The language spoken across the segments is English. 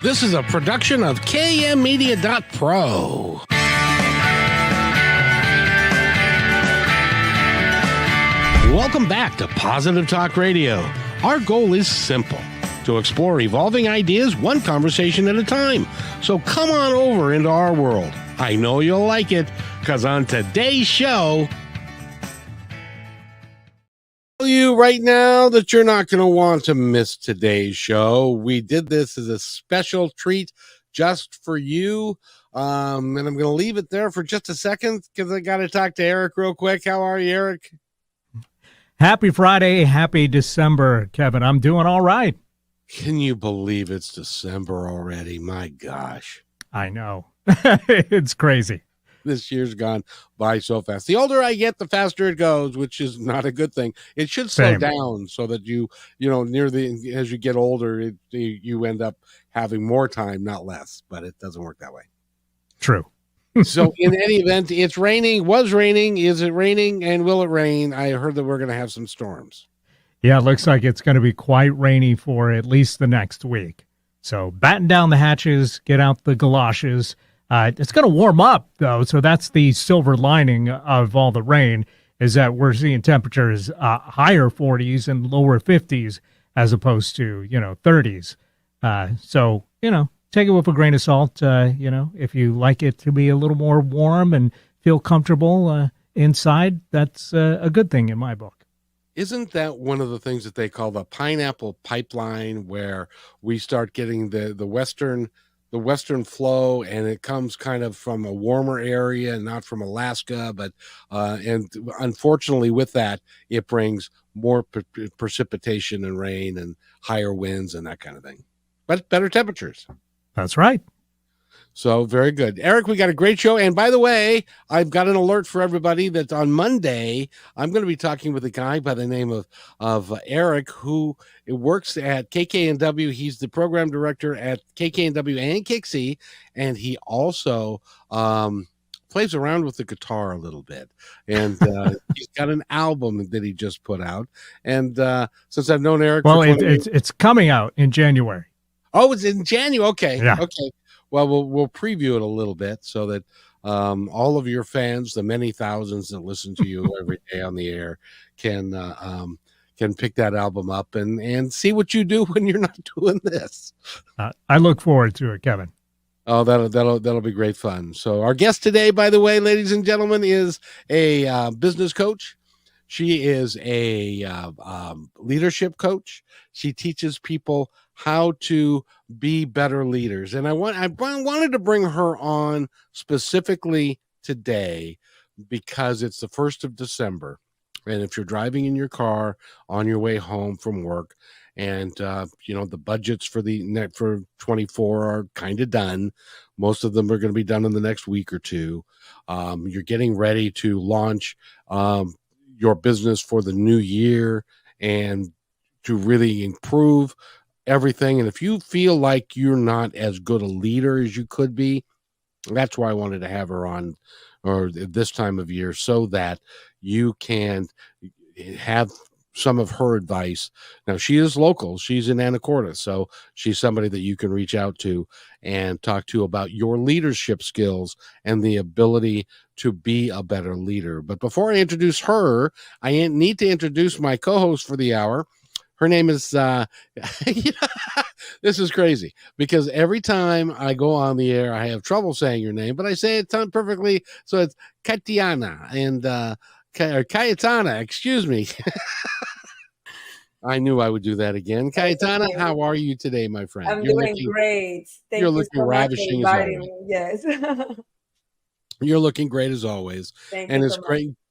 This is a production of KMmedia.pro. Welcome back to Positive Talk Radio. Our goal is simple: to explore evolving ideas one conversation at a time. So come on over into our world. I know you'll like it, because on today's show, you right now that you're not going to want to miss today's show. We did this as a special treat just for you. And I'm going to leave it there for just a second because I got to talk to Eric real quick. How are you, Eric? Happy Friday. Happy December, Kevin. I'm doing all right. Can you believe it's December already? My gosh. I know. It's crazy. This year's gone by so fast. The older I get, the faster it goes, which is not a good thing. It should slow down so that you as you get older, you end up having more time, not less. But it doesn't work that way. True. So in any event, it's raining, was raining. Is it raining, and will it rain? I heard that we're going to have some storms. Yeah, it looks like it's going to be quite rainy for at least the next week. So batten down the hatches, get out the galoshes. It's going to warm up, though, so that's the silver lining of all the rain, is that we're seeing temperatures higher 40s and lower 50s as opposed to, 30s. So, take it with a grain of salt. If you like it to be a little more warm and feel comfortable inside, that's a good thing in my book. Isn't that one of the things that they call the pineapple pipeline, where we start getting the western flow, and it comes kind of from a warmer area and not from Alaska, but and unfortunately with that, it brings more precipitation and rain and higher winds and that kind of thing, but better temperatures. That's right. So very good. Eric, we got a great show. And by the way, I've got an alert for everybody that on Monday, I'm going to be talking with a guy by the name of Eric, who works at KKNW. He's the program director at KKNW and KIXI. And he also plays around with the guitar a little bit. And he's got an album that he just put out. And since I've known Eric, well, it's coming out in January. Oh, it's in January. Okay. Yeah. Okay. Well, we'll preview it a little bit so that all of your fans, the many thousands that listen to you every day on the air, can pick that album up and see what you do when you're not doing this. I look forward to it, Kevin. Oh, that'll be great fun. So our guest today, by the way, ladies and gentlemen, is a business coach. She is a leadership coach. She teaches people how to be better leaders. And I wanted to bring her on specifically today because it's the 1st of December. And if you're driving in your car on your way home from work, and the budgets for 24 are kind of done. Most of them are going to be done in the next week or two. You're getting ready to launch your business for the new year and to really improve everything. And if you feel like you're not as good a leader as you could be, that's why I wanted to have her on or this time of year, so that you can have some of her advice. Now, she is local. She's in Anacortes, so she's somebody that you can reach out to and talk to about your leadership skills and the ability to be a better leader. But before I introduce her, I need to introduce my co-host for the hour. Her name is, this is crazy because every time I go on the air, I have trouble saying your name, but I say it perfectly. So it's Katiana and Cayetana, excuse me. I knew I would do that again. Cayetana, how are you today, my friend? I'm doing great. Thank you so much for inviting me. Yes. You're looking great as always. And it's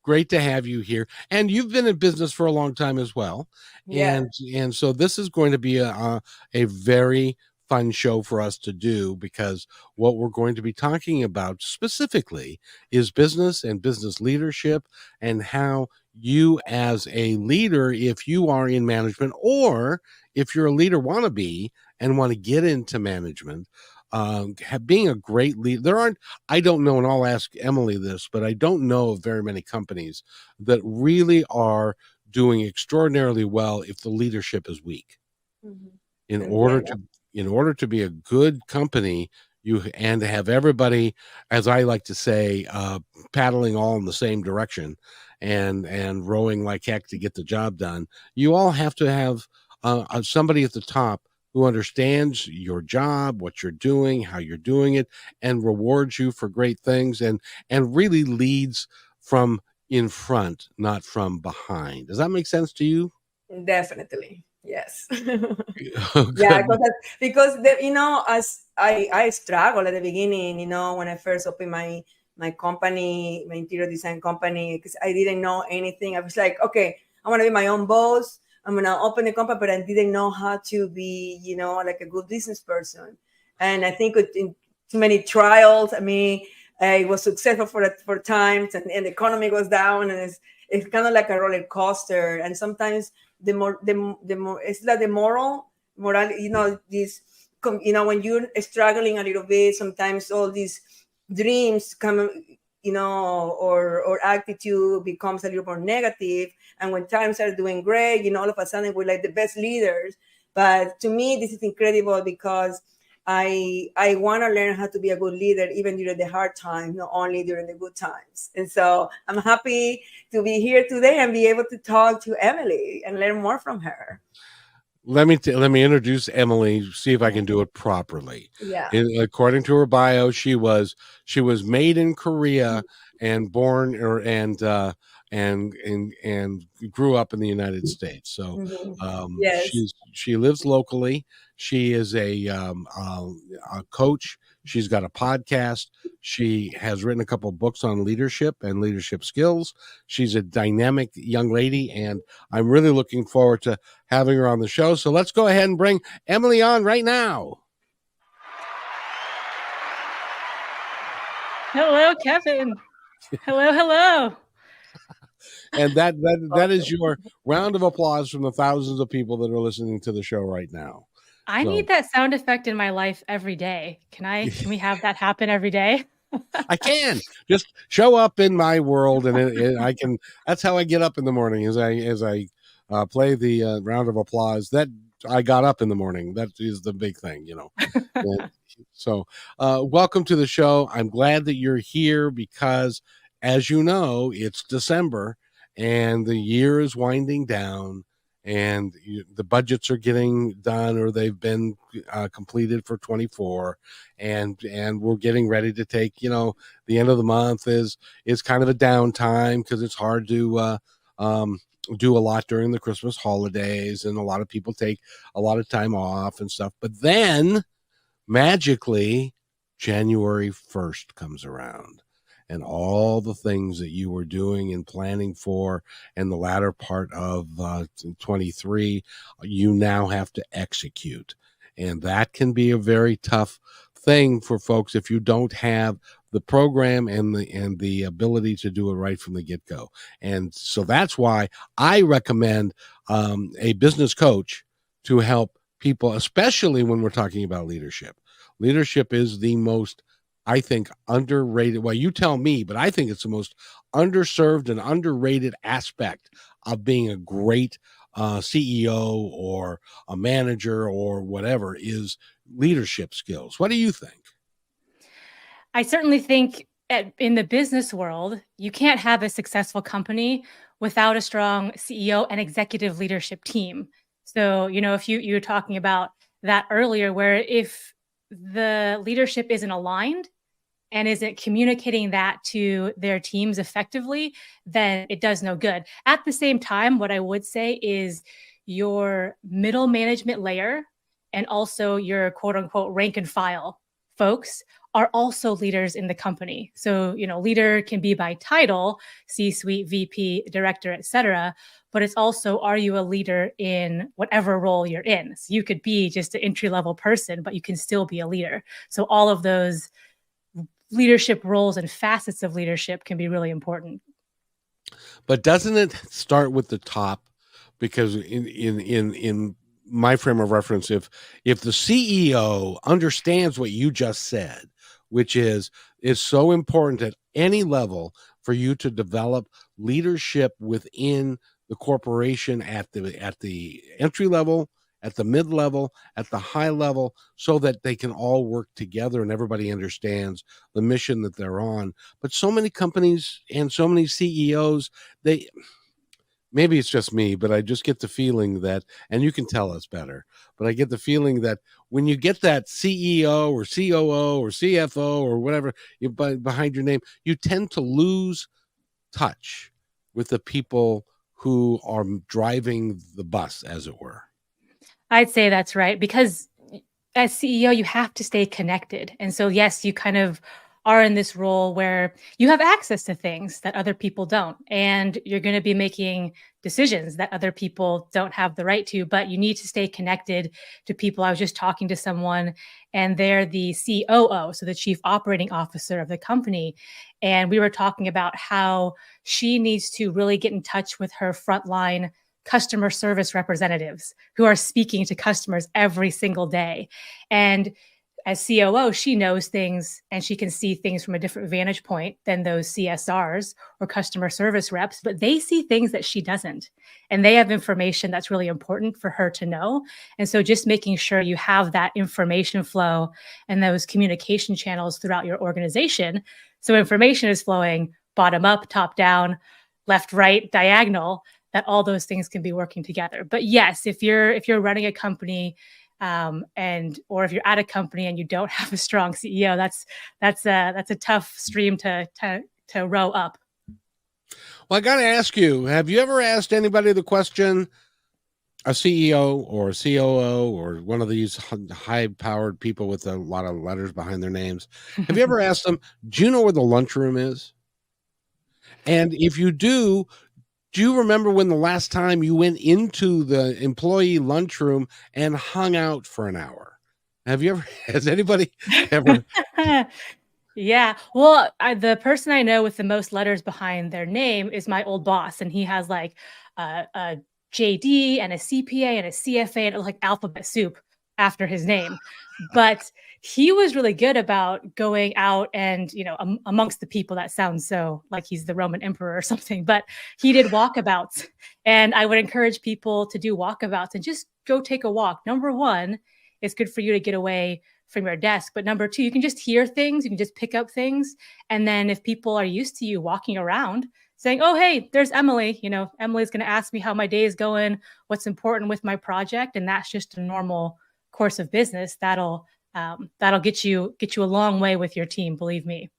great to have you here. And you've been in business for a long time as well. Yeah. And so this is going to be a very fun show for us to do, because what we're going to be talking about specifically is business and business leadership, and how you as a leader, if you are in management, or if you're a leader wannabe and want to get into management, being a great leader. I don't know, and I'll ask Emily this, but I don't know of very many companies that really are doing extraordinarily well if the leadership is weak. Mm-hmm. In order to in order to be a good company, and to have everybody, as I like to say, paddling all in the same direction and rowing like heck to get the job done, you all have to have somebody at the top who understands your job, what you're doing, how you're doing it, and rewards you for great things, and really leads from in front, not from behind. Does that make sense to you? Definitely. Yes. Oh, Yeah, because as I struggled at the beginning, when I first opened my company, my interior design company, because I didn't know anything. I was like, okay, I want to be my own boss. I'm gonna open a company, but I didn't know how to be, like a good business person. And I think in too many trials, I was successful for times, and the economy goes down, and it's kind of like a roller coaster. And sometimes the more it's like the moral, this, when you're struggling a little bit, sometimes all these dreams come, or attitude becomes a little more negative. And when times are doing great, all of a sudden we're like the best leaders. But to me, this is incredible because I want to learn how to be a good leader even during the hard times, not only during the good times. And so I'm happy to be here today and be able to talk to Emily and learn more from her. Let me introduce Emily, see if I can do it properly. Yeah. According to her bio, she was made in Korea and born and grew up in the United States. So Yes. she lives locally. She is a coach. She's got a podcast. She has written a couple of books on leadership and leadership skills. She's a dynamic young lady, and I'm really looking forward to having her on the show. So let's go ahead and bring Emily on right now. Hello, Kevin. Hello. And that is your round of applause from the thousands of people that are listening to the show right now. I need that sound effect in my life every day. Can we have that happen every day? I can just show up in my world, and I can. That's how I get up in the morning. As I play the round of applause, that I got up in the morning. That is the big thing, So, welcome to the show. I'm glad that you're here because, as you know, it's December and the year is winding down. And the budgets are getting done, or they've been completed for 24, and we're getting ready to take. The end of the month is kind of a downtime because it's hard to do a lot during the Christmas holidays, and a lot of people take a lot of time off and stuff. But then, magically, January 1st comes around. And all the things that you were doing and planning for in the latter part of 23, you now have to execute. And that can be a very tough thing for folks if you don't have the program and the ability to do it right from the get-go. And so that's why I recommend a business coach to help people, especially when we're talking about leadership. Leadership is the most, I think, underrated. Well, you tell me, but I think it's the most underserved and underrated aspect of being a great CEO or a manager or whatever is leadership skills. What do you think? I certainly think in the business world, you can't have a successful company without a strong CEO and executive leadership team. So, if you were talking about that earlier, where if the leadership isn't aligned and isn't communicating that to their teams effectively, then it does no good. At the same time, what I would say is your middle management layer and also your quote unquote rank and file folks are also leaders in the company. So, leader can be by title, C-suite, VP, director, et cetera, but it's also, are you a leader in whatever role you're in? So you could be just an entry-level person, but you can still be a leader. So all of those leadership roles and facets of leadership can be really important. But doesn't it start with the top? Because in my frame of reference, if the CEO understands what you just said, which is so important at any level for you to develop leadership within the corporation at the entry level at the mid-level, at the high level, so that they can all work together and everybody understands the mission that they're on. But so many companies and so many CEOs, maybe it's just me, but I just get the feeling that, and you can tell us better, but I get the feeling that when you get that CEO or COO or CFO or whatever behind your name, you tend to lose touch with the people who are driving the bus, as it were. I'd say that's right, because as CEO, you have to stay connected. And so, yes, you kind of are in this role where you have access to things that other people don't, and you're going to be making decisions that other people don't have the right to, but you need to stay connected to people. I was just talking to someone, and they're the COO, so the chief operating officer of the company. And we were talking about how she needs to really get in touch with her frontline customer service representatives who are speaking to customers every single day. And as COO, she knows things and she can see things from a different vantage point than those CSRs or customer service reps, but they see things that she doesn't. And they have information that's really important for her to know. And so just making sure you have that information flow and those communication channels throughout your organization. So information is flowing bottom up, top down, left, right, diagonal, that all those things can be working together. But yes, if you're running a company, or if you're at a company and you don't have a strong CEO, that's a tough stream to row up. Well, I got to ask you, have you ever asked anybody the question, a CEO or a COO or one of these high-powered people with a lot of letters behind their names, have you ever asked them, do you know where the lunchroom is? And if you do you remember when the last time you went into the employee lunchroom and hung out for an hour? Has anybody ever? Yeah. Well, the person I know with the most letters behind their name is my old boss. And he has like a JD and a CPA and a CFA, and it was like alphabet soup after his name. But he was really good about going out and, amongst the people. That sounds so like he's the Roman emperor or something, but he did walkabouts. And I would encourage people to do walkabouts and just go take a walk. Number one, it's good for you to get away from your desk. But number two, you can just hear things. You can just pick up things. And then if people are used to you walking around saying, oh, hey, there's Emily, Emily's going to ask me how my day is going, what's important with my project. And that's just a normal course of business. That'll get you a long way with your team. Believe me.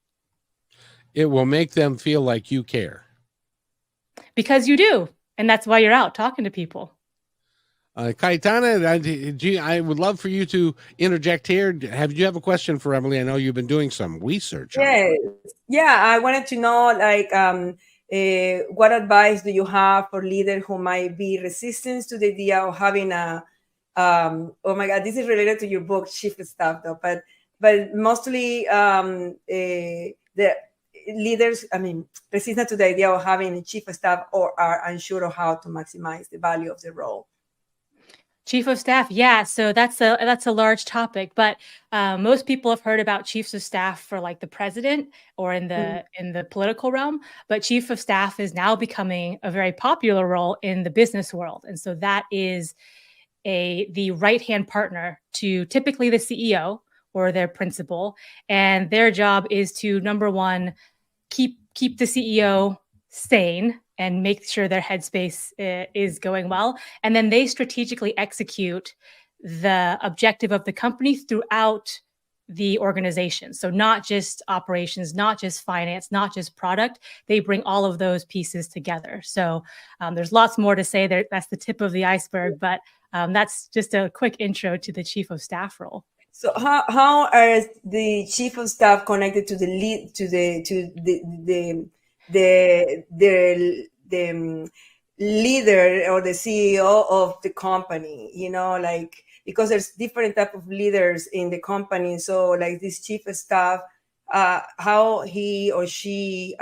It will make them feel like you care. Because you do. And that's why you're out talking to people. Cayetana, I would love for you to interject here. Do you have a question for Emily? I know you've been doing some research. Yes. Yeah, I wanted to know, what advice do you have for leaders who might be resistant to the idea of having a, oh my God, this is related to your book, Chief of Staff, though, but mostly the leaders, resistant to the idea of having a chief of staff or are unsure of how to maximize the value of the role. Chief of staff, yeah. So that's a large topic, but most people have heard about chiefs of staff for like the president or in the political realm. But chief of staff is now becoming a very popular role in the business world, and so that is the right-hand partner to typically the CEO or their principal, and their job is to, number one, keep the CEO sane and make sure their headspace is going well. And then they strategically execute the objective of the company throughout the organization. So not just operations, not just finance, not just product. They bring all of those pieces together. So there's lots more to say there. That's the tip of the iceberg, but that's just a quick intro to the chief of staff role. So how are the chief of staff connected to the lead, to the leader or the CEO of the company, because there's different type of leaders in the company. So like this chief of staff, how he or she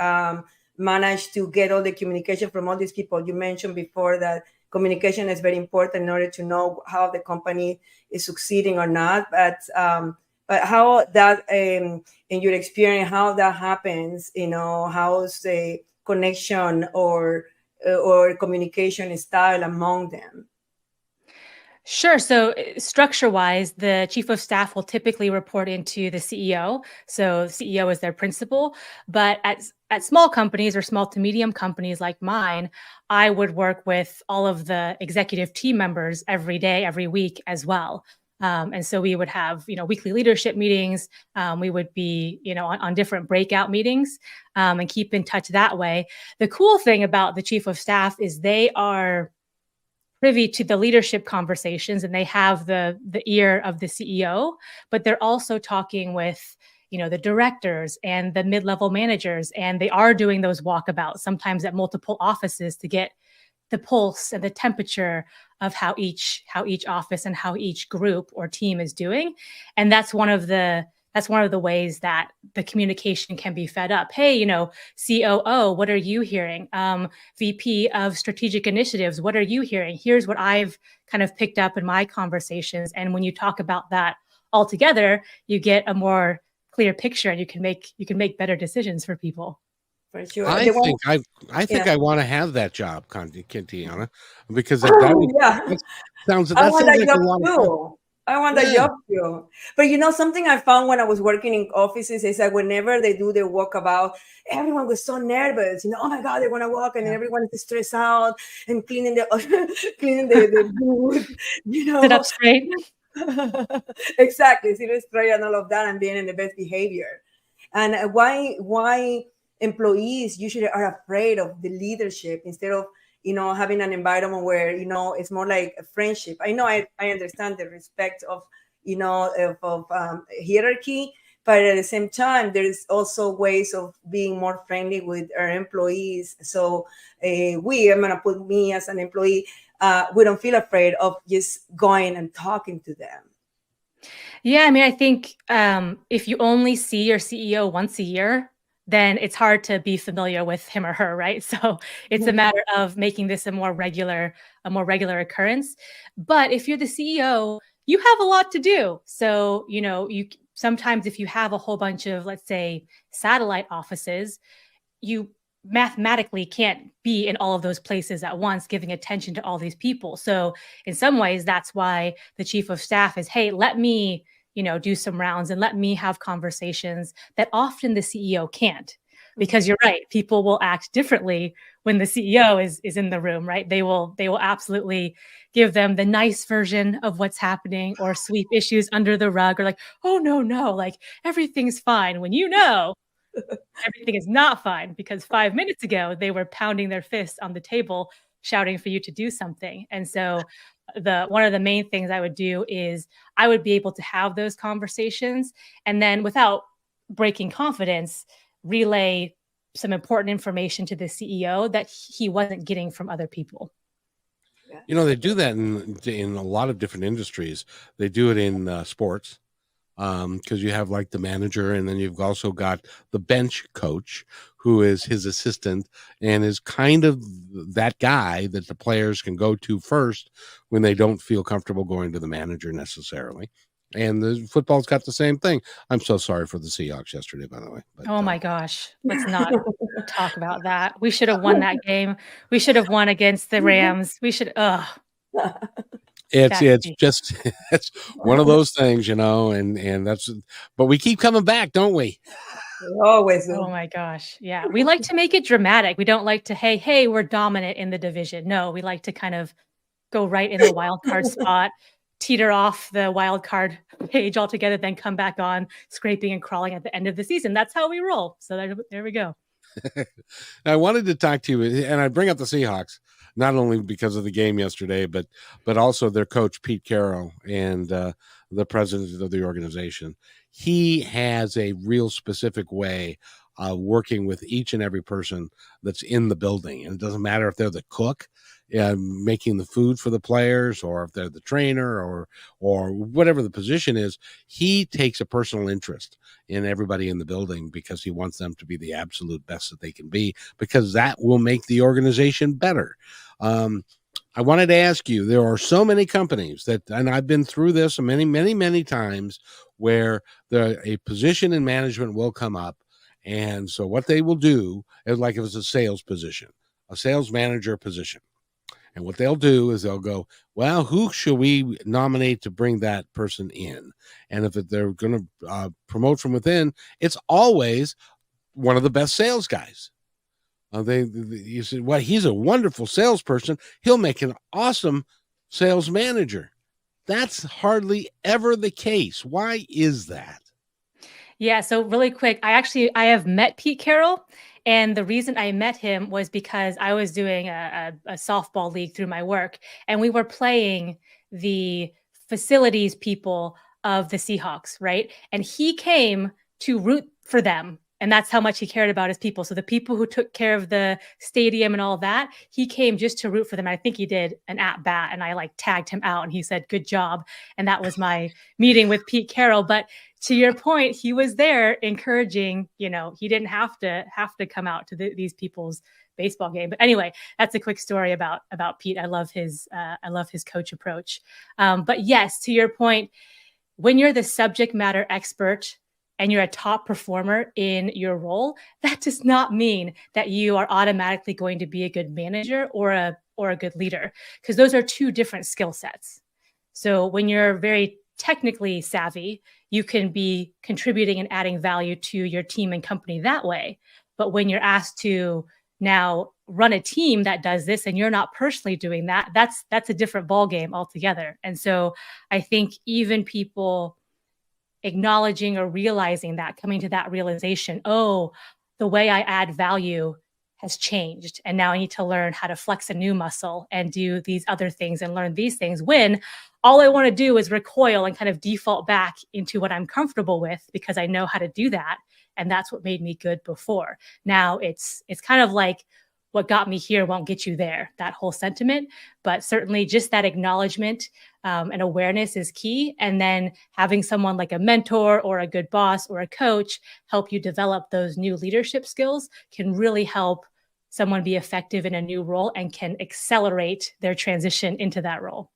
managed to get all the communication from all these people. You mentioned before that communication is very important in order to know how the company is succeeding or not. But how that, in your experience, how that happens, how's the connection or communication style among them? Sure. So structure-wise, the chief of staff will typically report into the CEO. So the CEO is their principal. But at small companies or small to medium companies like mine, I would work with all of the executive team members every day, every week as well. And so we would have, weekly leadership meetings. We would be, on different breakout meetings and keep in touch that way. The cool thing about the chief of staff is they are privy to the leadership conversations and they have the ear of the CEO, but they're also talking with the directors and the mid-level managers, and they are doing those walkabouts sometimes at multiple offices to get the pulse and the temperature of how each office and how each group or team is doing. And that's one of the ways that the communication can be fed up. Hey, COO, what are you hearing? VP of strategic initiatives, what are you hearing? Here's what I've kind of picked up in my conversations. And when you talk about that all together, you get a more clear picture and you can make better decisions for people. For sure. I think I want to have that job, Kentiana, because that sounds I want that like job a lot of fun. I want that job too. But something I found when I was working in offices is that whenever they do their walkabout, everyone was so nervous. Oh my God, they're gonna walk, and everyone is stressed out and cleaning the booth. Sit up straight. Exactly, sit up straight and all of that, and being in the best behavior. And why employees usually are afraid of the leadership instead of having an environment where it's more like a friendship. I know I understand the respect of hierarchy, but at the same time there's also ways of being more friendly with our employees. So I'm gonna put me as an employee, we don't feel afraid of just going and talking to them. Yeah, I mean, I think if you only see your CEO once a year, then it's hard to be familiar with him or her, right? So it's a matter of making this a more regular occurrence. But if you're the CEO, you have a lot to do. So, you sometimes if you have a whole bunch of, let's say, satellite offices, you mathematically can't be in all of those places at once, giving attention to all these people. So in some ways, that's why the chief of staff is, hey, let me do some rounds and let me have conversations that often the CEO can't, because you're right. People will act differently when the CEO is in the room, right? They will absolutely give them the nice version of what's happening or sweep issues under the rug or like, oh, no, like everything's fine when everything is not fine because 5 minutes ago they were pounding their fists on the table, shouting for you to do something. And so one of the main things I would do is I would be able to have those conversations and then without breaking confidence, relay some important information to the CEO that he wasn't getting from other people. They do that in a lot of different industries. They do it in sports. Because you have like the manager, and then you've also got the bench coach who is his assistant and is kind of that guy that the players can go to first when they don't feel comfortable going to the manager necessarily. And the football's got the same thing. I'm so sorry for the Seahawks yesterday, by the way. But, oh my gosh, let's not talk about that. We should have won that game. We should have won against the Rams. We should. It's just it's one of those things, and that's, but we keep coming back, don't we? Always do. Oh my gosh. Yeah. We like to make it dramatic. We don't like to, hey, we're dominant in the division. No, we like to kind of go right in the wild card spot, teeter off the wild card page altogether, then come back on scraping and crawling at the end of the season. That's how we roll. So there we go. I wanted to talk to you, and I bring up the Seahawks, not only because of the game yesterday, but also their coach, Pete Carroll, and the president of the organization. He has a real specific way of working with each and every person that's in the building. And it doesn't matter if they're the cook, making the food for the players, or if they're the trainer, or whatever the position is. He takes a personal interest in everybody in the building because he wants them to be the absolute best that they can be, because that will make the organization better. I wanted to ask you, there are so many companies and I've been through this many, many, many times, where a position in management will come up. And so what they will do is, like if it's a sales position, a sales manager position, And what they'll do is they'll go, well, who should we nominate to bring that person in? And if they're going to promote from within, it's always one of the best sales guys. You said, well, he's a wonderful salesperson. He'll make an awesome sales manager. That's hardly ever the case. Why is that? Yeah, so really quick, I have met Pete Carroll, and the reason I met him was because I was doing a softball league through my work, and we were playing the facilities people of the Seahawks, right? And he came to root for them. And that's how much he cared about his people. So the people who took care of the stadium and all that, he came just to root for them. And I think he did an at bat, and I like tagged him out and he said, good job. And that was my meeting with Pete Carroll. But to your point, he was there encouraging, he didn't have to come out to these people's baseball game. But anyway, that's a quick story about Pete. I love his coach approach. But yes, to your point, when you're the subject matter expert and you're a top performer in your role, that does not mean that you are automatically going to be a good manager or a good leader, because those are two different skill sets. So when you're very technically savvy, you can be contributing and adding value to your team and company that way. But when you're asked to now run a team that does this and you're not personally doing that, that's a different ballgame altogether. And so I think even people acknowledging or realizing that, coming to that realization, oh, the way I add value has changed. And now I need to learn how to flex a new muscle and do these other things and learn these things, when all I want to do is recoil and kind of default back into what I'm comfortable with because I know how to do that. And that's what made me good before. Now it's kind of like, what got me here won't get you there, that whole sentiment. But certainly just that acknowledgement and awareness is key. And then having someone like a mentor or a good boss or a coach help you develop those new leadership skills can really help someone be effective in a new role and can accelerate their transition into that role.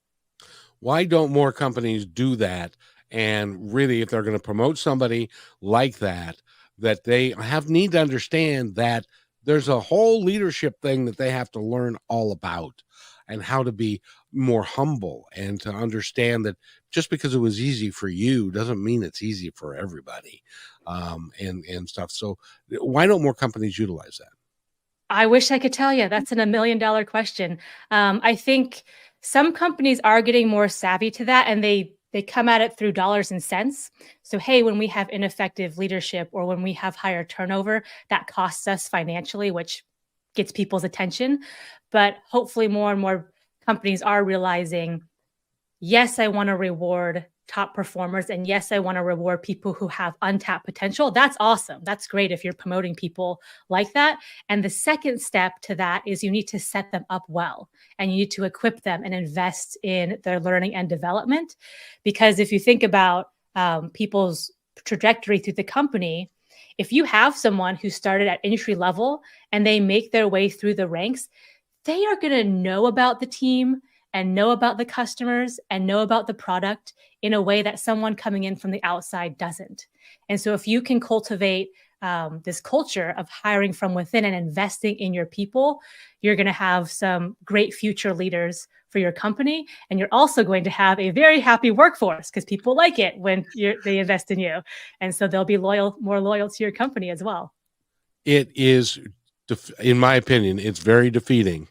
Why don't more companies do that? And really, if they're going to promote somebody like that, that they need to understand that there's a whole leadership thing that they have to learn all about, and how to be more humble, and to understand that just because it was easy for you doesn't mean it's easy for everybody, and stuff. So why don't more companies utilize that? I wish I could tell you. That's a $1 million question. I think some companies are getting more savvy to that, and they come at it through dollars and cents. So, hey, when we have ineffective leadership or when we have higher turnover, that costs us financially, which gets people's attention. But hopefully more and more companies are realizing, yes, I want to reward top performers. And yes, I want to reward people who have untapped potential. That's awesome. That's great if you're promoting people like that. And the second step to that is you need to set them up well, and you need to equip them and invest in their learning and development. Because if you think about people's trajectory through the company, if you have someone who started at entry level and they make their way through the ranks, they are going to know about the team and know about the customers and know about the product in a way that someone coming in from the outside doesn't. And so if you can cultivate this culture of hiring from within and investing in your people, you're going to have some great future leaders for your company. And you're also going to have a very happy workforce, because people like it when they invest in you. And so they'll be more loyal to your company as well. It is, in my opinion, it's very defeating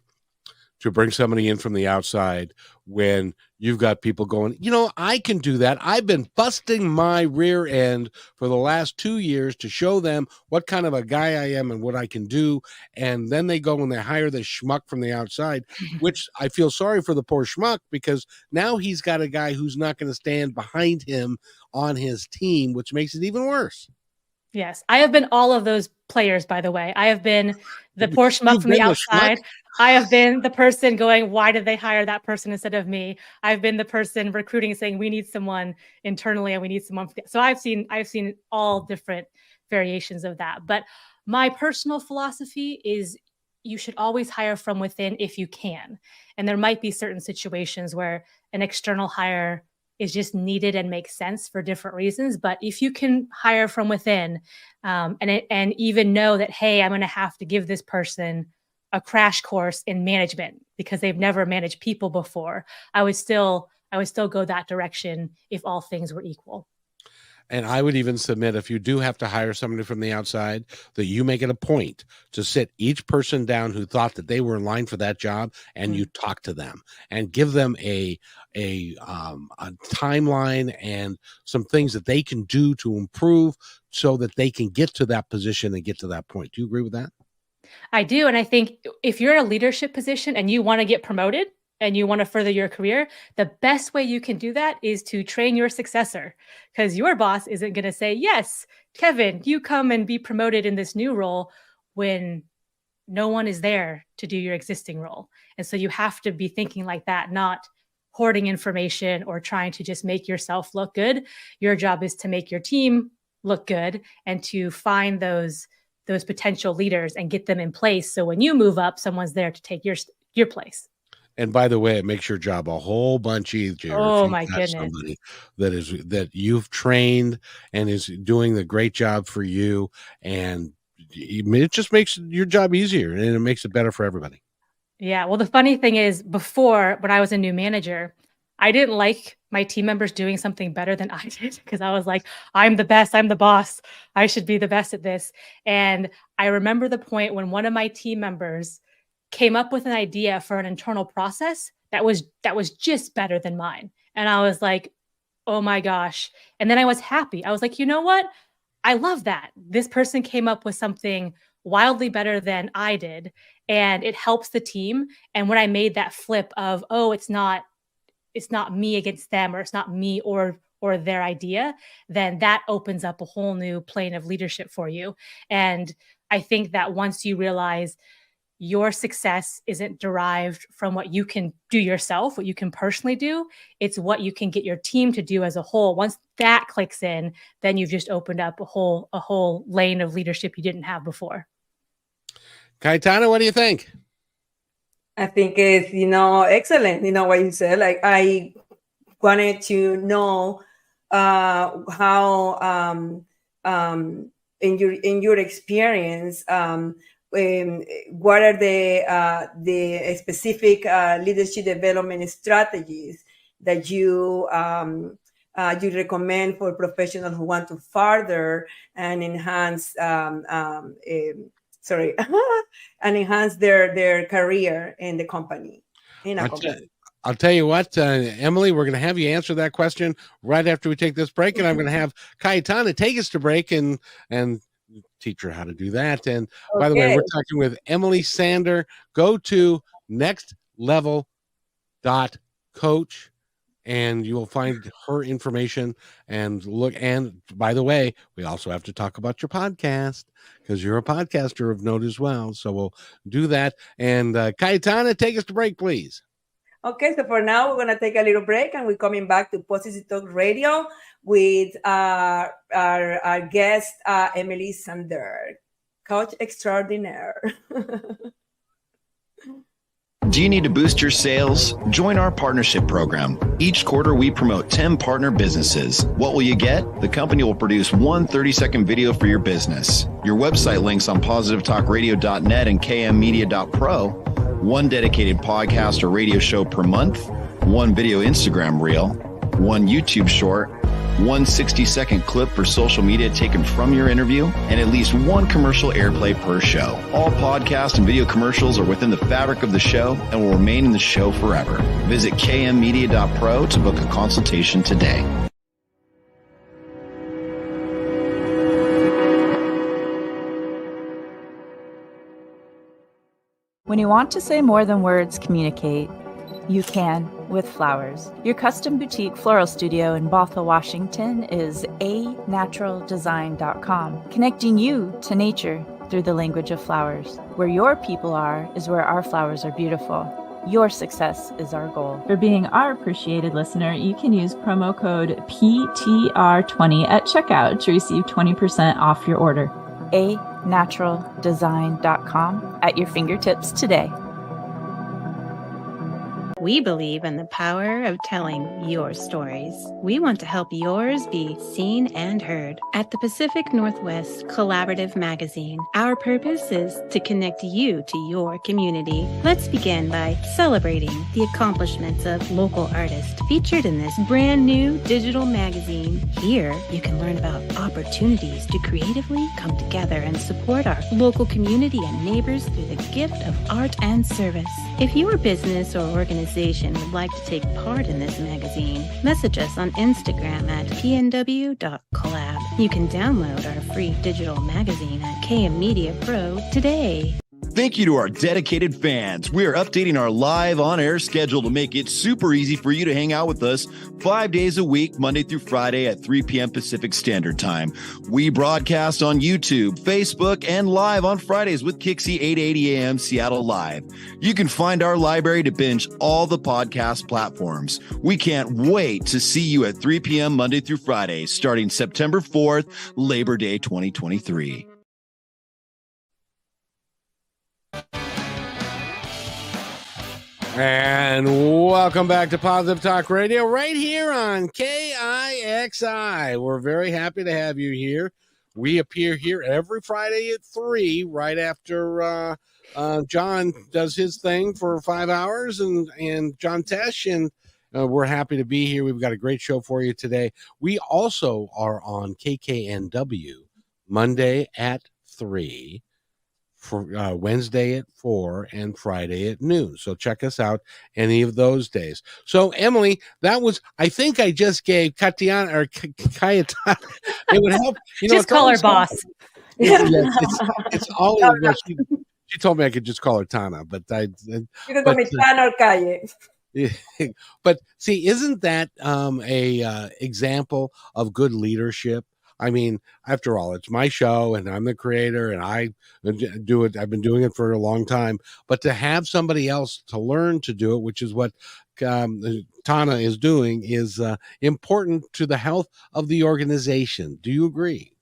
to bring somebody in from the outside when you've got people going, I can do that. I've been busting my rear end for the last 2 years to show them what kind of a guy I am and what I can do. And then they go and they hire this schmuck from the outside, which I feel sorry for the poor schmuck, because now he's got a guy who's not going to stand behind him on his team, which makes it even worse. Yes. I have been all of those players, by the way. I have been the poor schmuck from the outside. I have been the person going, why did they hire that person instead of me? I've been the person recruiting, saying we need someone internally and we need someone. So I've seen all different variations of that. But my personal philosophy is you should always hire from within if you can. And there might be certain situations where an external hire is just needed and makes sense for different reasons. But if you can hire from within and even know that, hey, I'm going to have to give this person a crash course in management because they've never managed people before, I would still go that direction if all things were equal. And I would even submit, if you do have to hire somebody from the outside, that you make it a point to sit each person down who thought that they were in line for that job, and you talk to them and give them a timeline and some things that they can do to improve so that they can get to that position and get to that point. Do you agree with that? I do. And I think if you're in a leadership position and you want to get promoted and you want to further your career, the best way you can do that is to train your successor, because your boss isn't going to say, yes, Kevin, you come and be promoted in this new role when no one is there to do your existing role. And so you have to be thinking like that, not hoarding information or trying to just make yourself look good. Your job is to make your team look good and to find those potential leaders and get them in place. So when you move up, someone's there to take your place. And by the way, it makes your job a whole bunch easier. Oh if my you've got goodness. somebody that you've trained and is doing the great job for you, and it just makes your job easier and it makes it better for everybody. Yeah. Well, the funny thing is, before, when I was a new manager, I didn't like my team members doing something better than I did, because I was like, I'm the best, I'm the boss, I should be the best at this. And I remember the point when one of my team members came up with an idea for an internal process that was just better than mine. And I was like, oh my gosh. And then I was happy. I was like, you know what? I love that. This person came up with something wildly better than I did, and it helps the team. And when I made that flip of, oh, it's not me against them, or it's not me or their idea, then that opens up a whole new plane of leadership for you. And I think that once you realize your success isn't derived from what you can do yourself, what you can personally do, it's what you can get your team to do as a whole. Once that clicks in, then you've just opened up a whole lane of leadership you didn't have before. Cayetana, what do you think? I think it's, excellent. What you said, like, I wanted to know how in your experience, what are the specific leadership development strategies that you recommend for professionals who want to further and enhance and enhance their career in the company. I'll tell you what, Emily, we're going to have you answer that question right after we take this break, and I'm going to have Cayetana take us to break and teach her how to do that. And by the way, we're talking with Emily Sander. Go to nextlevel.coach and you will find her information and look. And by the way, we also have to talk about your podcast, because you're a podcaster of note as well. So we'll do that. And Cayetana, take us to break, please. Okay, so for now, we're going to take a little break, and we're coming back to Positive Talk Radio with our guest, Emily Sander, coach extraordinaire. Do you need to boost your sales? Join our partnership program. Each quarter, we promote 10 partner businesses. What will you get? The company will produce one 30-second video for your business. Your website links on positivetalkradio.net and kmmedia.pro. One dedicated podcast or radio show per month, one video Instagram reel, one YouTube short, one 60-second clip for social media taken from your interview, and at least one commercial airplay per show. All podcast and video commercials are within the fabric of the show and will remain in the show forever. Visit kmmedia.pro to book a consultation today. When you want to say more than words communicate, you can with flowers. Your custom boutique floral studio in Bothell, Washington is anaturaldesign.com, connecting you to nature through the language of flowers. Where your people are is where our flowers are beautiful. Your success is our goal. For being our appreciated listener, you can use promo code PTR20 at checkout to receive 20% off your order. anaturaldesign.com at your fingertips today. We believe in the power of telling your stories. We want to help yours be seen and heard. At the Pacific Northwest Collaborative Magazine, our purpose is to connect you to your community. Let's begin by celebrating the accomplishments of local artists featured in this brand new digital magazine. Here, you can learn about opportunities to creatively come together and support our local community and neighbors through the gift of art and service. If your business or organization would like to take part in this magazine, message us on Instagram at pnw.collab. You can download our free digital magazine at KM Media Pro today. Thank you to our dedicated fans. We are updating our live on-air schedule to make it super easy for you to hang out with us 5 days a week, Monday through Friday at 3 p.m. Pacific Standard Time. We broadcast on YouTube, Facebook, and live on Fridays with KIXI 880 a.m. Seattle Live. You can find our library to binge all the podcast platforms. We can't wait to see you at 3 p.m. Monday through Friday, starting September 4th, Labor Day 2023. And welcome back to Positive Talk Radio right here on KIXI. We're very happy to have you here. We appear here every Friday at 3, right after John does his thing for 5 hours, and John Tesh, and we're happy to be here. We've got a great show for you today. We also are on KKNW Monday at 3. For Wednesday at 4 and Friday at noon. So check us out any of those days. So Emily, that was, I think I just gave Katiana or Cayetana. It would help. Just call her boss. It's always, well, she told me I could just call her Tana, but you can call me Tana or Calle. But see, isn't that a example of good leadership? I mean, after all, it's my show and I'm the creator and I do it. I've been doing it for a long time, but to have somebody else to learn to do it, which is what Tana is doing, is important to the health of the organization. Do you agree?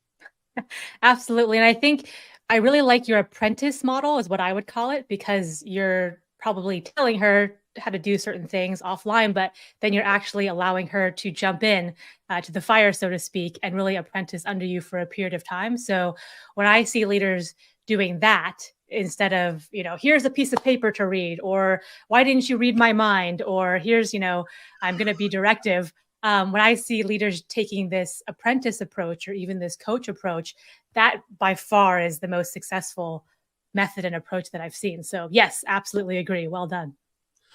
Absolutely. And I think I really like your apprentice model is what I would call it, because you're probably telling her how to do certain things offline, but then you're actually allowing her to jump in to the fire, so to speak, and really apprentice under you for a period of time. So when I see leaders doing that, instead of, here's a piece of paper to read, or why didn't you read my mind? Or here's, I'm going to be directive. When I see leaders taking this apprentice approach or even this coach approach, that by far is the most successful method and approach that I've seen. So yes, absolutely agree. Well done.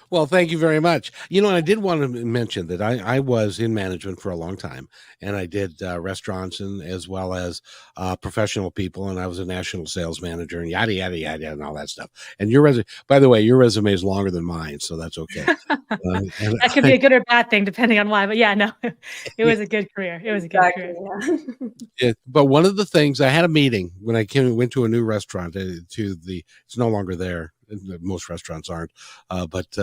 Well, thank you very much. I did want to mention that I was in management for a long time, and I did restaurants and as well as professional people, and I was a national sales manager and yada, yada, yada, and all that stuff. And your resume, by the way, your resume is longer than mine, so that's okay. That could be a good or bad thing, depending on why. But yeah, no, it was a good career. It was a good career. Yeah, but one of the things, I had a meeting when I went to a new restaurant. It's no longer there. Most restaurants aren't, but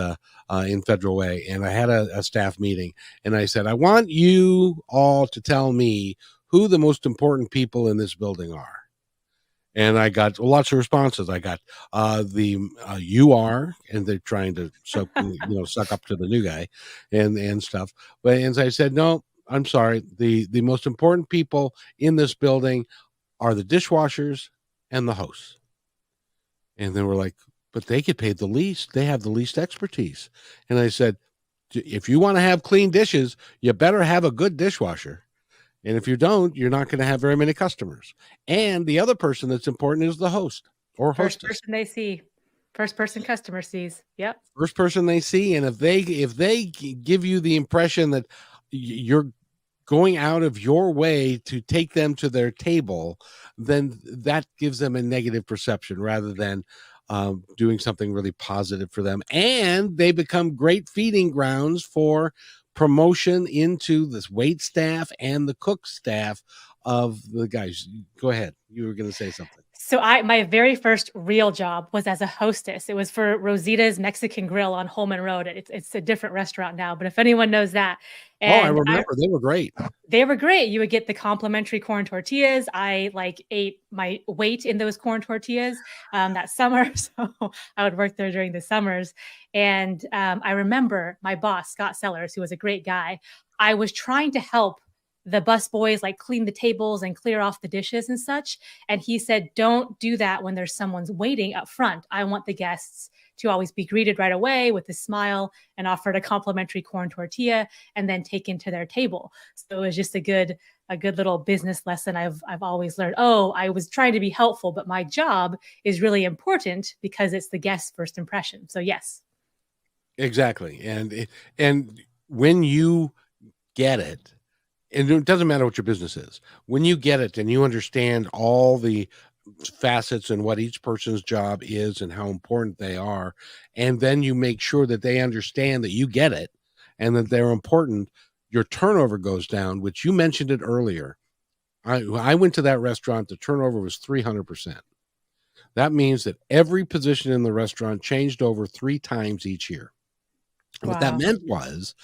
in Federal Way. And I had a staff meeting, and I said, I want you all to tell me who the most important people in this building are. And I got lots of responses. I got you are, and they're trying to suck up to the new guy and stuff. But as I said, no, I'm sorry. The most important people in this building are the dishwashers and the hosts. And then we're like, but they get paid the least. They have the least expertise. And I said, if you want to have clean dishes, you better have a good dishwasher. And if you don't, you're not going to have very many customers. And the other person that's important is the host or hostess. First person they see. First person customer sees. Yep. First person they see. And if they give you the impression that you're going out of your way to take them to their table, then that gives them a negative perception rather than doing something really positive for them. And they become great feeding grounds for promotion into this wait staff and the cook staff of the guys. Go ahead. You were going to say something. So my very first real job was as a hostess. It was for Rosita's Mexican Grill on Holman Road. It's a different restaurant now, but if anyone knows that. Oh, I And remember. They were great. they were great. You would get the complimentary corn tortillas. I ate my weight in those corn tortillas that summer. So I would work there during the summers. And I remember my boss, Scott Sellers, who was a great guy. I was trying to help the bus boys like clean the tables and clear off the dishes and such. And he said, don't do that when there's someone's waiting up front. I want the guests to always be greeted right away with a smile and offered a complimentary corn tortilla and then taken to their table. So it was just a good little business lesson I've always learned. Oh, I was trying to be helpful, but my job is really important because it's the guest's first impression. So yes. Exactly. And when you get it, and it doesn't matter what your business is, when you get it and you understand all the facets and what each person's job is and how important they are, and then you make sure that they understand that you get it and that they're important, your turnover goes down, which you mentioned it earlier. I went to that restaurant, the turnover was 300%. That means that every position in the restaurant changed over 3 times each year. Wow. What that meant was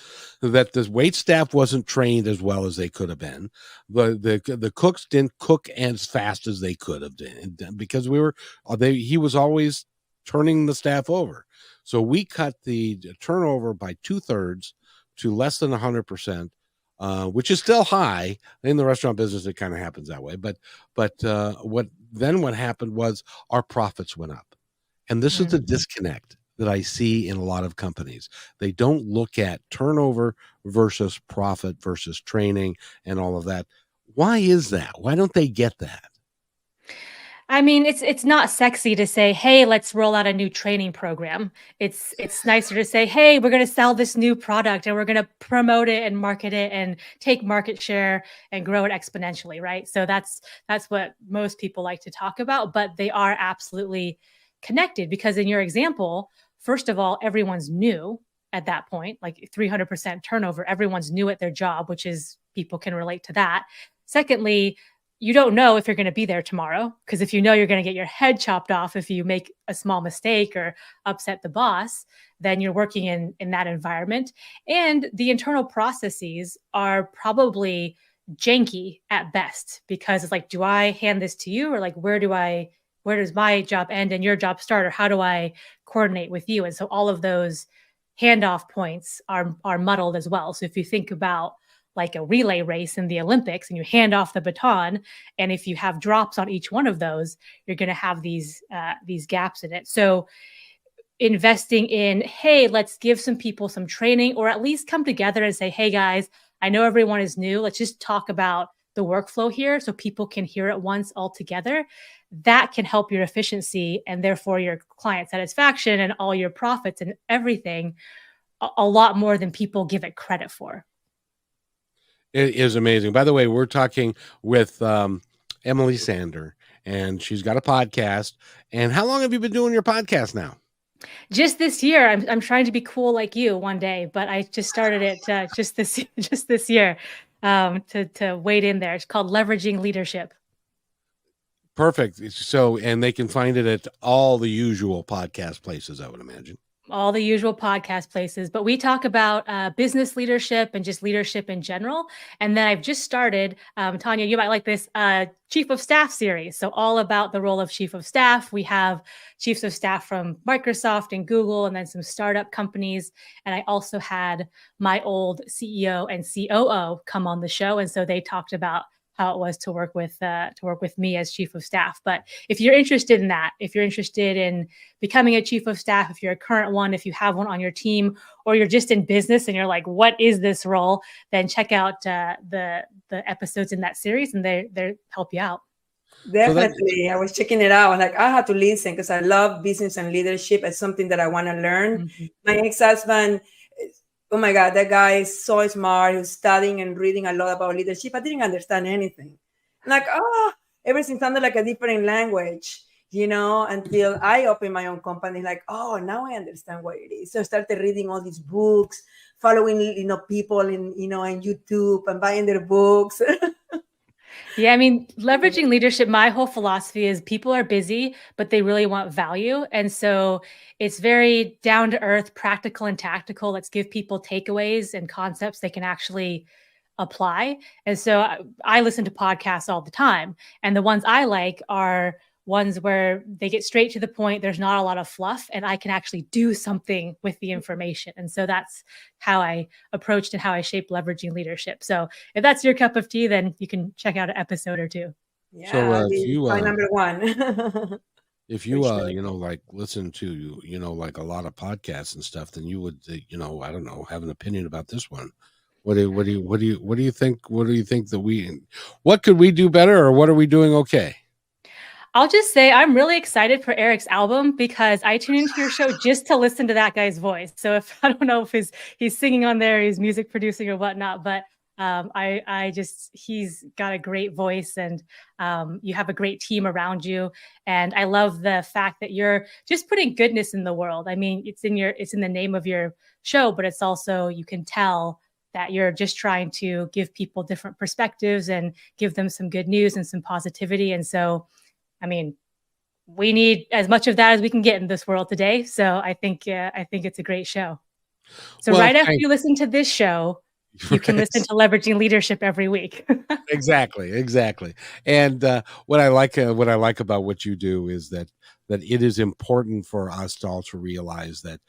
that the wait staff wasn't trained as well as they could have been. The cooks didn't cook as fast as they could have done because he was always turning the staff over. So we cut the turnover by 2/3 to less than 100%, which is still high in the restaurant business. It kind of happens that way. But what happened was our profits went up, and this is the disconnect that I see in a lot of companies. They don't look at turnover versus profit versus training and all of that. Why is that? Why don't they get that? I mean, it's not sexy to say, "Hey, let's roll out a new training program." It's nicer to say, "Hey, we're going to sell this new product and we're going to promote it and market it and take market share and grow it exponentially," right? So that's what most people like to talk about, but they are absolutely connected because in your example, first of all, everyone's new at that point, like 300% turnover. Everyone's new at their job, which is people can relate to that. Secondly, you don't know if you're going to be there tomorrow because if you know you're going to get your head chopped off if you make a small mistake or upset the boss, then you're working in that environment. And the internal processes are probably janky at best because it's like, do I hand this to you or like where does my job end and your job start, or how do I coordinate with you? And so all of those handoff points are muddled as well. So if you think about like a relay race in the Olympics and you hand off the baton, and if you have drops on each one of those, you're going to have these gaps in it. So investing in, hey, let's give some people some training, or at least come together and say, hey guys, I know everyone is new. Let's just talk about the workflow here so people can hear it once all together. That can help your efficiency and therefore your client satisfaction and all your profits and everything a lot more than people give it credit for. It is amazing. By the way, we're talking with Emily Sander, and she's got a podcast. And how long have you been doing your podcast now? Just this year. I'm trying to be cool like you one day, but I just started it just this year to wade in there. It's called Leveraging Leadership. Perfect. So, and they can find it at all the usual podcast places, I would imagine. All the usual podcast places, but we talk about business leadership and just leadership in general. And then I've just started, Tanya, you might like this, Chief of Staff series. So all about the role of Chief of Staff. We have Chiefs of Staff from Microsoft and Google, and then some startup companies. And I also had my old CEO and COO come on the show. And so they talked about how it was to work with me as Chief of Staff. But if you're interested in that, if you're interested in becoming a Chief of Staff, if you're a current one, if you have one on your team, or you're just in business and you're like, what is this role? Then check out the episodes in that series, and they help you out. Definitely. So I was checking it out. Like, I had to listen because I love business and leadership. It's something that I want to learn. Mm-hmm. My ex-husband, oh my God, that guy is so smart. He's studying and reading a lot about leadership. I didn't understand anything. Like, everything sounded like a different language, until I opened my own company. Like, now I understand what it is. So I started reading all these books, following, people in YouTube and buying their books. Yeah, I mean, leveraging leadership, my whole philosophy is people are busy, but they really want value. And so it's very down to earth, practical and tactical. Let's give people takeaways and concepts they can actually apply. And so I listen to podcasts all the time. And the ones I like are ones where they get straight to the point. There's not a lot of fluff, and I can actually do something with the information. And so that's how I approached and how I shaped leveraging leadership. So if that's your cup of tea, then you can check out an episode or two. Yeah, So that'll if be you point number one. if For you sure. like listen to like a lot of podcasts and stuff, then you would I don't know, have an opinion about this one. What do you think? What do you think that what could we do better, or what are we doing okay? I'll just say I'm really excited for Eric's album because I tune into your show just to listen to that guy's voice. So if I don't know if he's singing on there, he's music producing or whatnot, but he's got a great voice, and you have a great team around you. And I love the fact that you're just putting goodness in the world. I mean, it's in the name of your show, but it's also, you can tell that you're just trying to give people different perspectives and give them some good news and some positivity. And so, I mean, we need as much of that as we can get in this world today. So I think it's a great show. So Well, right after you listen to this show, you can listen to Leveraging Leadership every week. Exactly. And what I like about what you do is that it is important for us all to realize that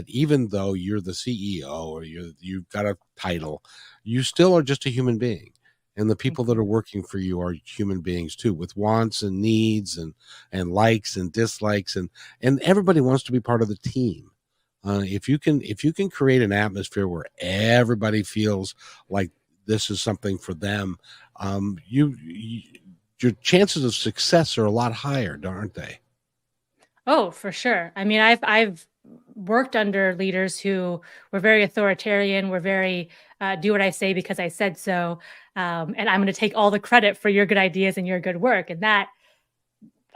even though you're the CEO or you've got a title, you still are just a human being. And the people that are working for you are human beings too, with wants and needs and likes and dislikes, and everybody wants to be part of the team. If you can create an atmosphere where everybody feels like this is something for them, your chances of success are a lot higher, aren't they? Oh, for sure. I mean, I've worked under leaders who were very authoritarian, were very do what I say because I said so, and I'm going to take all the credit for your good ideas and your good work. And that,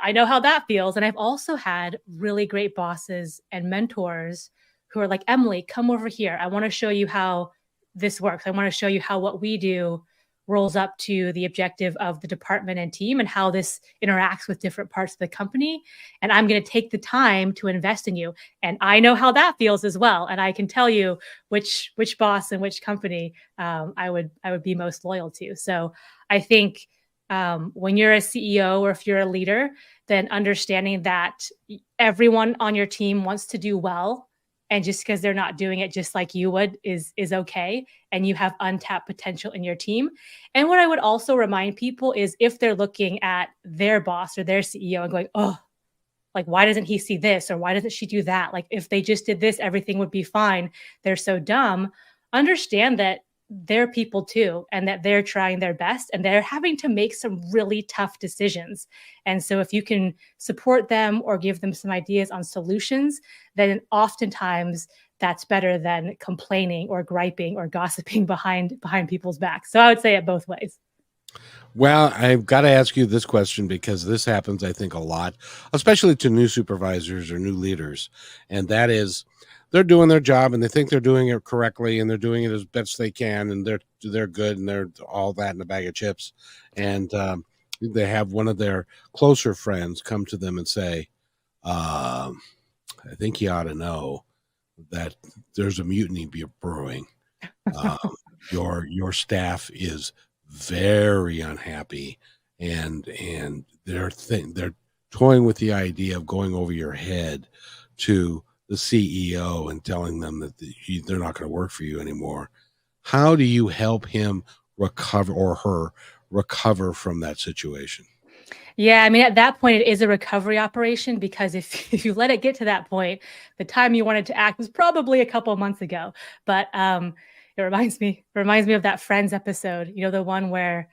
I know how that feels. And I've also had really great bosses and mentors who are like, Emily, come over here. I want to show you how this works. I want to show you how what we do rolls up to the objective of the department and team and how this interacts with different parts of the company. And I'm going to take the time to invest in you. And I know how that feels as well. And I can tell you which boss and which company I would be most loyal to. So I think when you're a CEO or if you're a leader, then understanding that everyone on your team wants to do well, and just because they're not doing it just like you would is okay, and you have untapped potential in your team. And what I would also remind people is if they're looking at their boss or their CEO and going, oh, like, why doesn't he see this? Or why doesn't she do that? Like, if they just did this, everything would be fine. They're so dumb. Understand that they're people too, and that they're trying their best and they're having to make some really tough decisions. And so if you can support them or give them some ideas on solutions, then oftentimes that's better than complaining or griping or gossiping behind people's backs. So I would say it both ways. Well, I've got to ask you this question because this happens, I think, a lot, especially to new supervisors or new leaders. And that is, they're doing their job and they think they're doing it correctly and they're doing it as best they can, and they're good and they're all that in a bag of chips. And they have one of their closer friends come to them and say, I think you ought to know that there's a mutiny brewing. Your staff is very unhappy, and they're toying with the idea of going over your head to the CEO and telling them that they're not going to work for you anymore. How do you help him recover or her recover from that situation? Yeah, I mean, at that point, it is a recovery operation, because if you let it get to that point, the time you wanted to act was probably a couple of months ago. But it reminds me of that Friends episode, the one where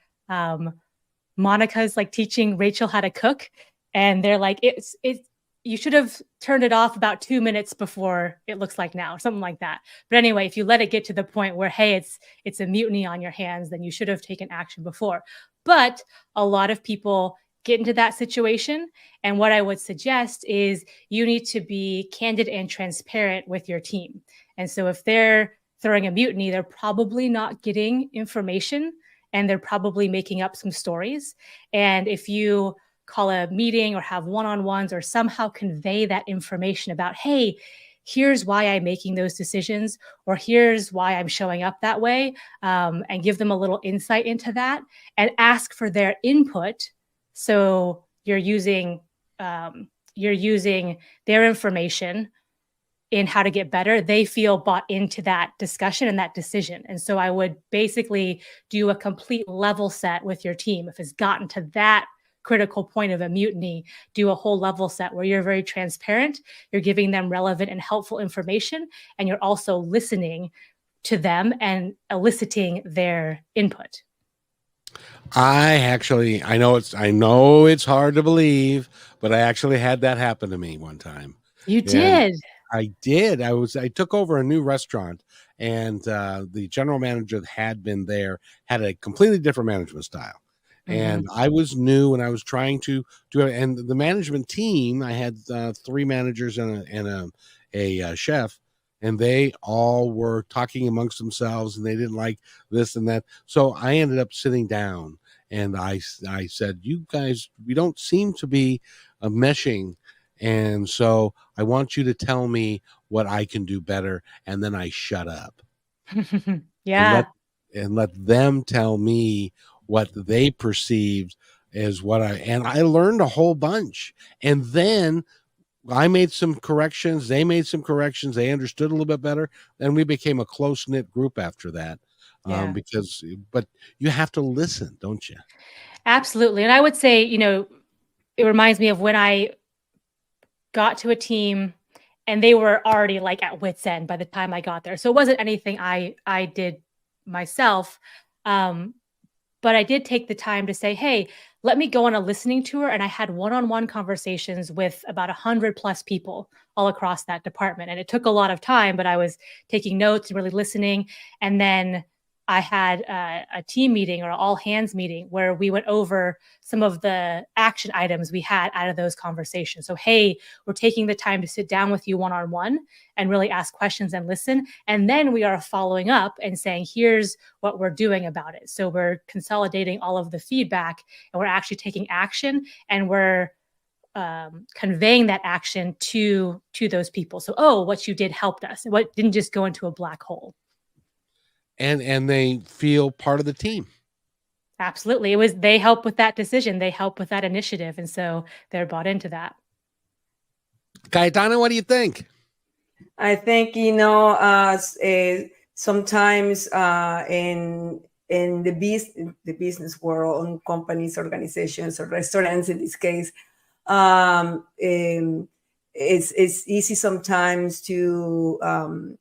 Monica's like teaching Rachel how to cook, and they're like, you should have turned it off about 2 minutes before it looks like now, or something like that. But anyway, if you let it get to the point where, hey, it's a mutiny on your hands, then you should have taken action before. But a lot of people get into that situation. And what I would suggest is you need to be candid and transparent with your team. And so if they're throwing a mutiny, they're probably not getting information and they're probably making up some stories. And if you call a meeting or have one-on-ones or somehow convey that information about, hey, here's why I'm making those decisions, or here's why I'm showing up that way, and give them a little insight into that and ask for their input. So you're using their information in how to get better. They feel bought into that discussion and that decision. And so I would basically do a complete level set with your team. If it's gotten to that critical point of a mutiny, do a whole level set where you're very transparent, you're giving them relevant and helpful information, and you're also listening to them and eliciting their input. I know it's hard to believe, but I actually had that happen to me one time. You did? I did. I took over a new restaurant, and the general manager that had been there had a completely different management style. And I was new, and I was trying to do it. And the management team, I had 3 managers and a chef, and they all were talking amongst themselves, and they didn't like this and that. So I ended up sitting down, and I said, "You guys, we don't seem to be meshing, and so I want you to tell me what I can do better." And then I shut up. Yeah. And let them tell me what they perceived as I learned a whole bunch. And then I made some corrections. They made some corrections. They understood a little bit better. And we became a close-knit group after that. Yeah. But you have to listen, don't you? Absolutely. And I would say, it reminds me of when I got to a team and they were already like at wit's end by the time I got there. So it wasn't anything I did myself. But I did take the time to say, hey, let me go on a listening tour. And I had one-on-one conversations with about 100+ people all across that department. And it took a lot of time, but I was taking notes and really listening. And then I had a team meeting or an all hands meeting where we went over some of the action items we had out of those conversations. So, hey, we're taking the time to sit down with you one-on-one and really ask questions and listen. And then we are following up and saying, here's what we're doing about it. So we're consolidating all of the feedback, and we're actually taking action, and we're conveying that action to those people. So, oh, what you did helped us. What didn't just go into a black hole. And they feel part of the team. Absolutely. They help with that decision. They help with that initiative. And so they're bought into that. Cayetana, what do you think? I think, sometimes in the business world, in companies, organizations, or restaurants in this case, it's easy sometimes to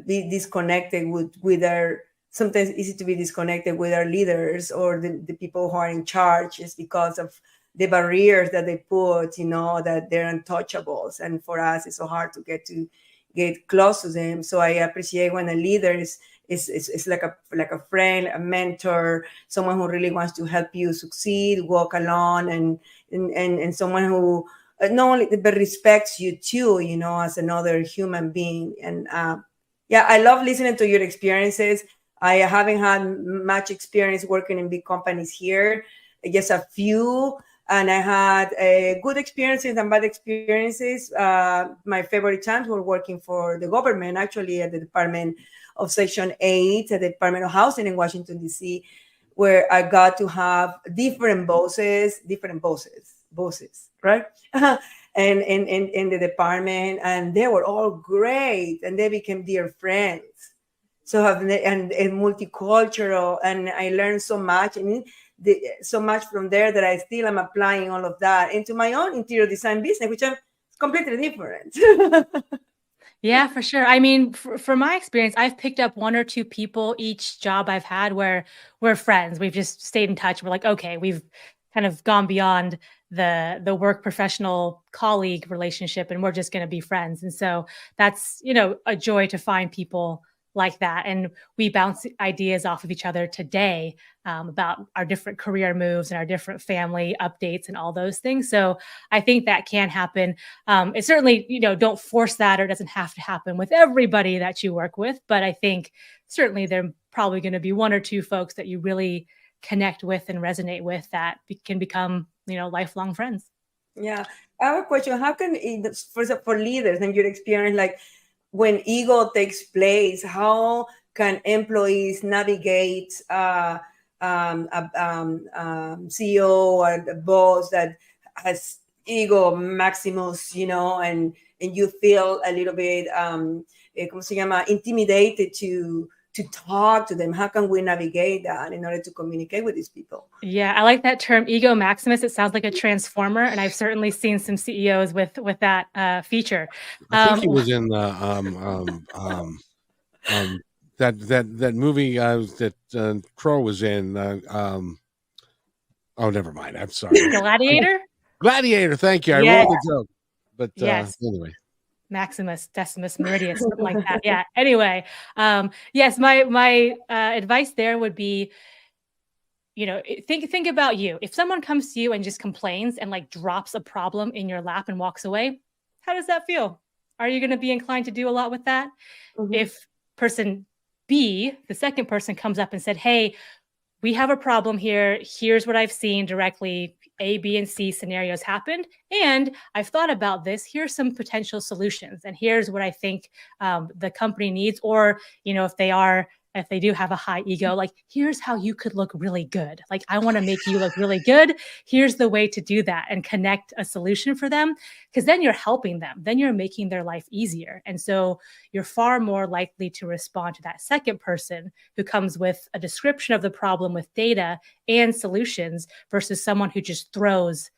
be disconnected with our, sometimes easy to be disconnected with our leaders or the people who are in charge, just because of the barriers that they put, that they're untouchables. And for us, it's so hard to get close to them. So I appreciate when a leader is like a friend, a mentor, someone who really wants to help you succeed, walk along, and someone who not only but respects you too, as another human being. And I love listening to your experiences. I haven't had much experience working in big companies here, just a few, and I had good experiences and bad experiences. My favorite times were working for the government, actually at the Department of Section 8 at the Department of Housing in Washington, D.C., where I got to have different bosses, right? and in the department, and they were all great, and they became dear friends. So and multicultural, and I learned so much, so much from there that I still am applying all of that into my own interior design business, which is completely different. Yeah, for sure. I mean, for my experience, I've picked up 1 or 2 people each job I've had where we're friends. We've just stayed in touch. We're like, okay, we've kind of gone beyond the work professional colleague relationship, and we're just going to be friends. And so that's, a joy to find people like that. And we bounce ideas off of each other today about our different career moves and our different family updates and all those things. So I think that can happen. It certainly, don't force that, or it doesn't have to happen with everybody that you work with. But I think certainly there probably going to be one or two folks that you really connect with and resonate with that can become, lifelong friends. Yeah. I have a question. How can, for leaders and your experience, like when ego takes place, how can employees navigate CEO or the boss that has ego maximus, and you feel a little bit, ¿cómo se llama? Intimidated to talk to them? How can we navigate that in order to communicate with these people? Yeah, I like that term, ego maximus. It sounds like a transformer, and I've certainly seen some CEOs with that feature. I think he was in that movie that Crow was in. Oh, never mind. I'm sorry. Gladiator. Gladiator. Thank you. I Yeah. rolled the joke, but Yes. Anyway. Maximus Decimus Meridius, something like that. Yeah. Anyway, yes, my advice there would be, think about you. If someone comes to you and just complains and like drops a problem in your lap and walks away, how does that feel? Are you going to be inclined to do a lot with that? Mm-hmm. If person B, the second person, comes up and said, hey, we have a problem here. Here's what I've seen directly. A, B, and C scenarios happened. And I've thought about this. Here's some potential solutions. And here's what I think the company needs. Or, if they do have a high ego, like, here's how you could look really good. Like, I want to make you look really good. Here's the way to do that and connect a solution for them. Because then you're helping them. Then you're making their life easier. And so you're far more likely to respond to that second person who comes with a description of the problem with data and solutions versus someone who just throws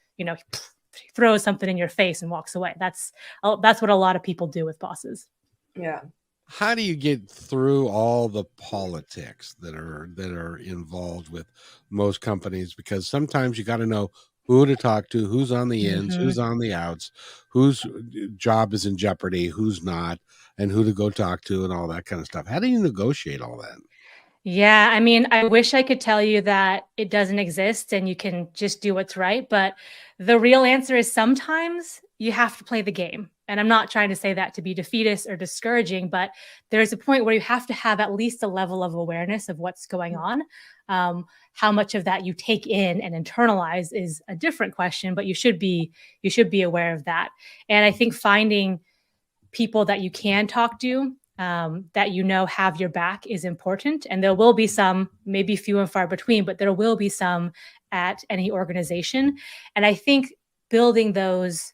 something in your face and walks away. That's what a lot of people do with bosses. Yeah. How do you get through all the politics that are involved with most companies? Because sometimes you got to know who to talk to, who's on the ins, who's on the outs, whose job is in jeopardy, who's not, and who to go talk to and all that kind of stuff. How do you negotiate all that? Yeah, I mean, I wish I could tell you that it doesn't exist and you can just do what's right. But the real answer is sometimes you have to play the game. And I'm not trying to say that to be defeatist or discouraging, but there's a point where you have to have at least a level of awareness of what's going on. How much of that you take in and internalize is a different question, but you should be aware of that. And I think finding people that you can talk to, that have your back is important. And there will be some, maybe few and far between, but there will be some at any organization. And I think building those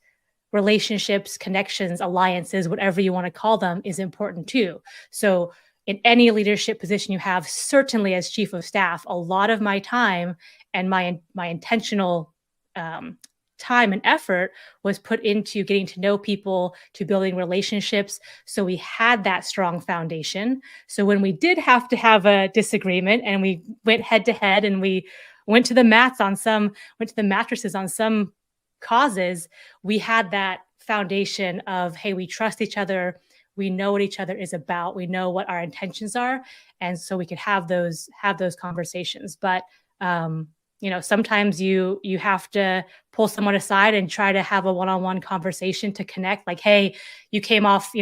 relationships, connections, alliances, whatever you want to call them, is important too. So in any leadership position you have, certainly as chief of staff, a lot of my time and my intentional time and effort was put into getting to know people, to building relationships. So we had that strong foundation. So when we did have to have a disagreement and we went head to head and we went to the mattresses on some causes, we had that foundation of, hey, we trust each other. We know what each other is about. We know what our intentions are. And so we could have those conversations. But, sometimes you have to pull someone aside and try to have a one-on-one conversation to connect. Like, hey, you came off,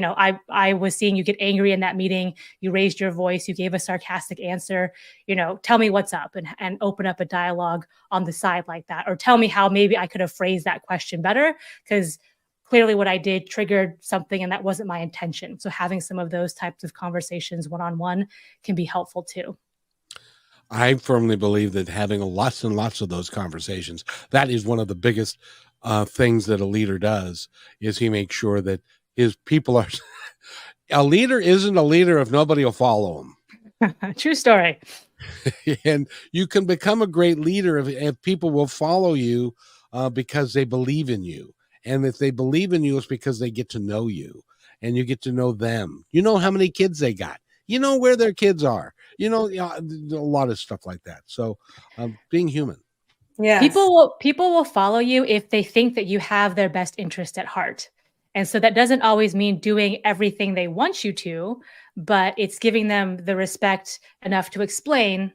I was seeing you get angry in that meeting. You raised your voice. You gave a sarcastic answer. Tell me what's up and open up a dialogue on the side like that. Or tell me how maybe I could have phrased that question better, because clearly what I did triggered something and that wasn't my intention. So having some of those types of conversations one-on-one can be helpful too. I firmly believe that having lots and lots of those conversations, that is one of the biggest things that a leader does, is he makes sure that his people are a leader isn't a leader if nobody will follow him. True story. And you can become a great leader if people will follow you because they believe in you. And if they believe in you, it's because they get to know you and you get to know them. You know how many kids they got. You know where their kids are. A lot of stuff like that. So being human. Yeah. People will follow you if they think that you have their best interest at heart. And so that doesn't always mean doing everything they want you to, but it's giving them the respect enough to explain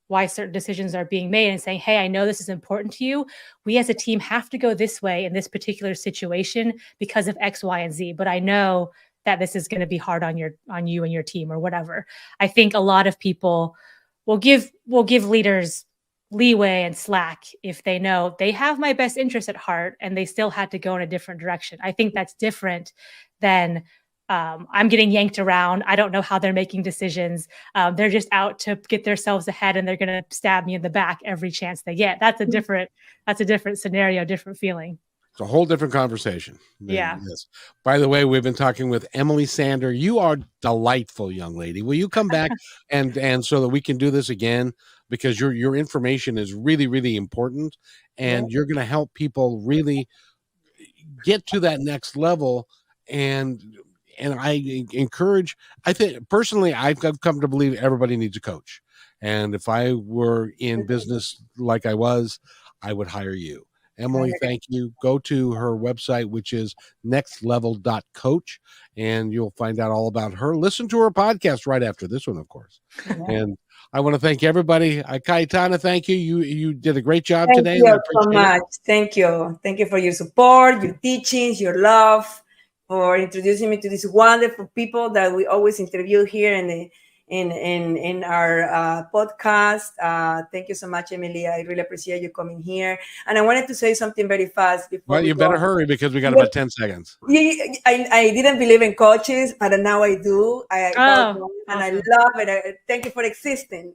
why certain decisions are being made and saying, hey, I know this is important to you. We as a team have to go this way in this particular situation because of X, Y, and Z. But I know that this is going to be hard on you and your team or whatever. I think a lot of people will give leaders leeway and slack if they know they have my best interest at heart and they still had to go in a different direction. I think that's different than I'm getting yanked around. I don't know how they're making decisions. They're just out to get themselves ahead and they're going to stab me in the back every chance they get. That's a different scenario, different feeling. It's a whole different conversation. Yeah. Yes. By the way, we've been talking with Emily Sander. You are delightful, young lady. Will you come back and so that we can do this again? Because your information is really, really important, and you're going to help people really get to that next level. And I encourage, I think personally, I've come to believe everybody needs a coach. And if I were in business like I was, I would hire you. Emily, thank you. Go to her website, which is nextlevel.coach, and you'll find out all about her. Listen to her podcast right after this one, of course. Yeah. And I want to thank everybody. Kaitana, thank you. You did a great job today. Thank you so much. Thank you. Thank you for your support, your teachings, your love, for introducing me to these wonderful people that we always interview here in our podcast. Thank you so much, Emily. I really appreciate you coming here. And I wanted to say something very fast before. Well, you better hurry because we got about 10 seconds. I didn't believe in coaches, but now I do. And I love it. Thank you for existing.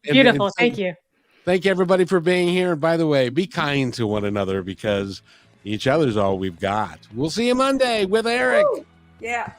Beautiful. Thank you. Thank you, everybody, for being here. And by the way, be kind to one another because each other's all we've got. We'll see you Monday with Eric. Woo! Yeah.